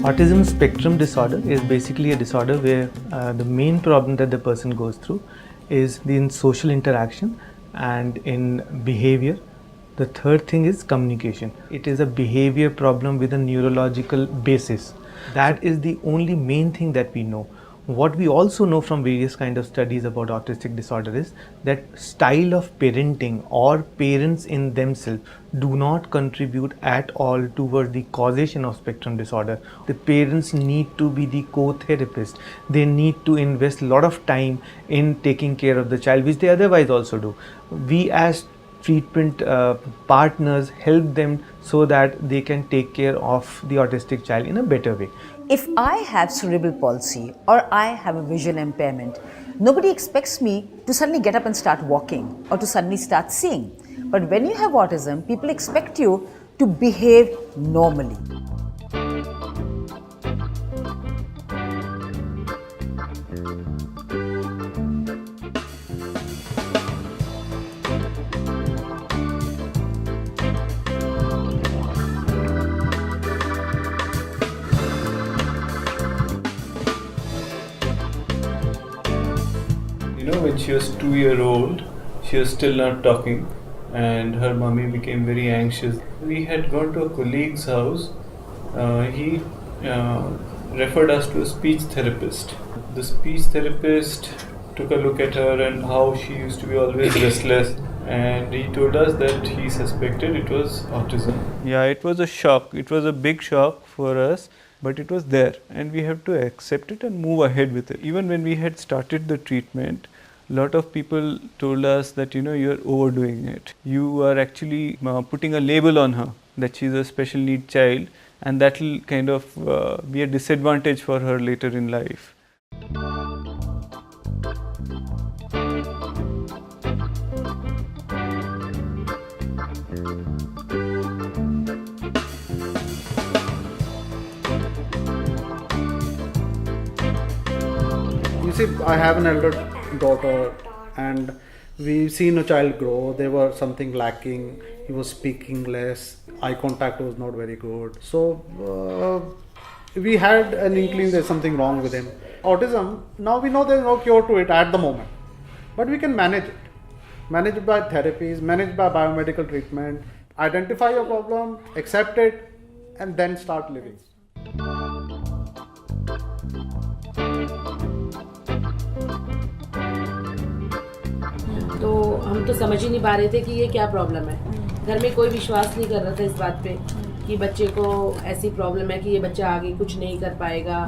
Autism spectrum disorder is basically a disorder where the main problem that the person goes through is in social interaction and in behavior. The third thing is communication. It is a behavior problem with a neurological basis. That is the only main thing that we know. What we also know from various kind of studies about autistic disorder is that style of parenting or parents in themselves do not contribute at all toward the causation of spectrum disorder. The parents need to be the co-therapist. They need to invest a lot of time in taking care of the child, which they otherwise also do. We as treatment partners help them so that they can take care of the autistic child in a better way. If I have cerebral palsy or I have a vision impairment, nobody expects me to suddenly get up and start walking or to suddenly start seeing. But when you have autism, people expect you to behave normally. When she was 2 years old, she was still not talking and her mommy became very anxious. We had gone to a colleague's house. He referred us to a speech therapist. The speech therapist took a look at her and how she used to be always restless, and he told us that he suspected it was autism. Yeah, it was a shock. It was a big shock for us, but it was there and we have to accept it and move ahead with it. Even when we had started the treatment, a lot of people told us that you're overdoing it. You are actually putting a label on her that she's a special need child, and that will kind of be a disadvantage for her later in life. You see, I have an elder daughter and we've seen a child grow. There was something lacking. He was speaking less. Eye contact was not very good. So we had an inkling there's something wrong with him. Autism, now we know there's no cure to it at the moment, but we can manage it. Manage it by therapies, manage by biomedical treatment, identify your problem, accept it, and then start living. तो हम तो समझ ही नहीं पा रहे थे कि ये क्या प्रॉब्लम है. घर में कोई विश्वास नहीं कर रहा था इस बात पे कि बच्चे को ऐसी प्रॉब्लम है कि ये बच्चा आगे कुछ नहीं कर पाएगा.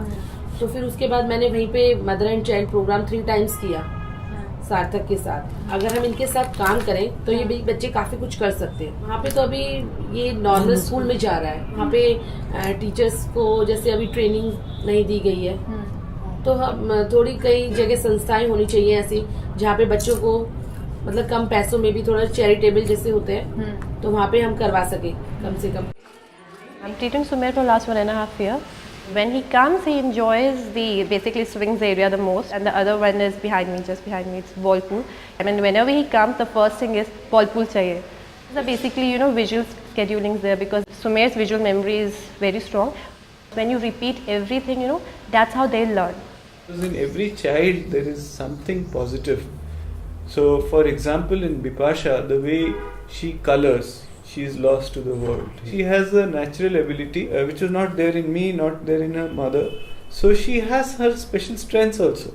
तो फिर उसके बाद मैंने वहीं पे mother and child program 3 times किया सार्थक के साथ. अगर हम इनके साथ काम करें तो ये बच्चे काफ़ी कुछ कर सकते हैं. वहाँ पे तो अभी ये नॉर्मल स्कूल में जा रहा है. वहाँ पे टीचर्स को जैसे अभी ट्रेनिंग नहीं दी गई है, तो हम थोड़ी कई जगह संस्थाएं होनी चाहिए ऐसी जहाँ पे बच्चों को मतलब कम पैसों में भी थोड़ा चैरिटेबल जैसे होते हैं, तो वहाँ पे हम करवा सके कम से कम. I'm treating Sumer for last 1.5 years. When he comes, he enjoys the basically swings area the most, and the other one is behind me, just behind me. It's ball pool. I mean, whenever he comes, the first thing is ball pool chahiye. So basically, visual scheduling is there because Sumer's visual memory is very strong. When you repeat everything, that's how they learn. Because in every child there is something positive. So, for example, in Bipasha, the way she colors, she is lost to the world. She has a natural ability which was not there in me, not there in her mother. So she has her special strengths also,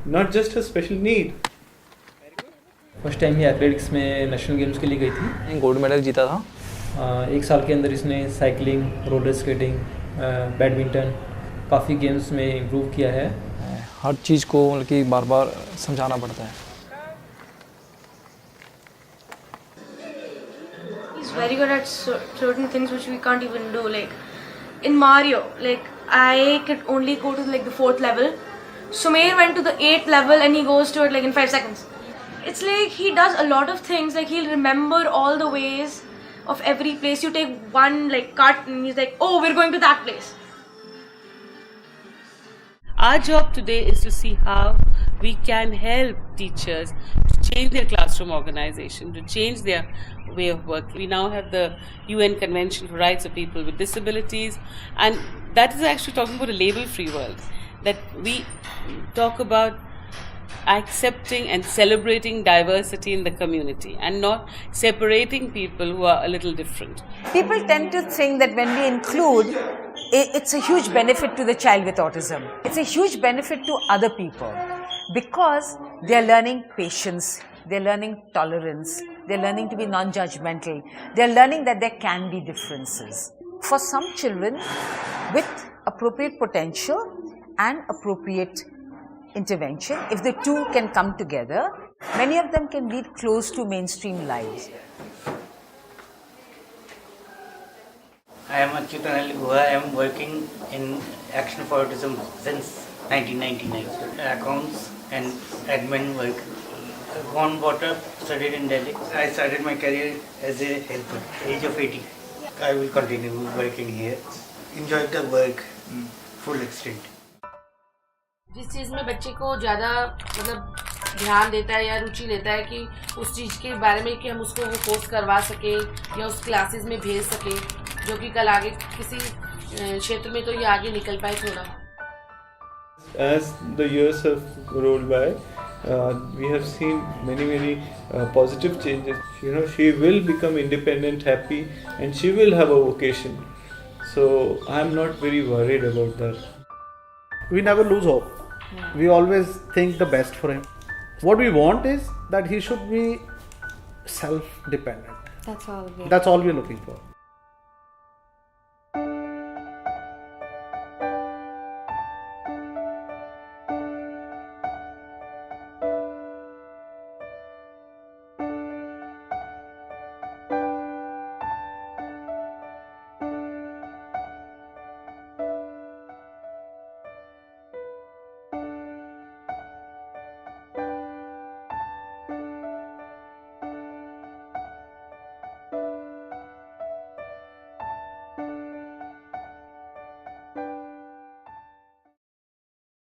not just her special need. First time ही athletics में national games के लिए गई थी. Gold medal जीता था. 1 साल के अंदर इसने साइकिलिंग, रोलर स्केटिंग, बैडमिंटन काफ़ी गेम्स में इम्प्रूव किया है. हर चीज़ को मतलब कि बार बार समझाना पड़ता है. He's very good at certain things which we can't even do. Like in Mario, like I could only go to like the 4th level. Sumer went to the 8th level and he goes to it like in 5 seconds. It's like he does a lot of things. Like he'll remember all the ways of every place. You take one like cut and he's like, oh, we're going to that place. Our job today is to see how we can help teachers to change their classroom organization, to change their way of work. We now have the UN Convention for Rights of People with Disabilities, and that is actually talking about a label-free world, that we talk about accepting and celebrating diversity in the community and not separating people who are a little different. People tend to think that when we include, it's a huge benefit to the child with autism. It's a huge benefit to other people because they're learning patience, they're learning tolerance, they're learning to be non-judgmental, they're learning that there can be differences. For some children with appropriate potential and appropriate intervention, if the two can come together, many of them can lead close to mainstream lives. I am Achyutan Ali Guha. I am working in Action for Autism since 1999. Accounts and admin work. Gone water, studied in Delhi. I started my career as a helper, age of 80. I will continue working here. Enjoy the work full extent. जिस चीज़ में बच्चे को ज़्यादा मतलब ध्यान देता है या रुचि लेता है कि उस चीज़ के बारे में कि हम उसको वो कोर्स करवा सकें या उस क्लासेस में भेज सकें, जो कि कल आगे किसी क्षेत्र में तो ये आगे निकल पाए थोड़ा. As the years have rolled by, we have seen many positive changes. You know, she will become independent, happy, and she will have a vocation. So I'm not very worried about that. We never lose hope. We always think the best for him. What we want is that he should be self-dependent. That's all. That's all we're looking for.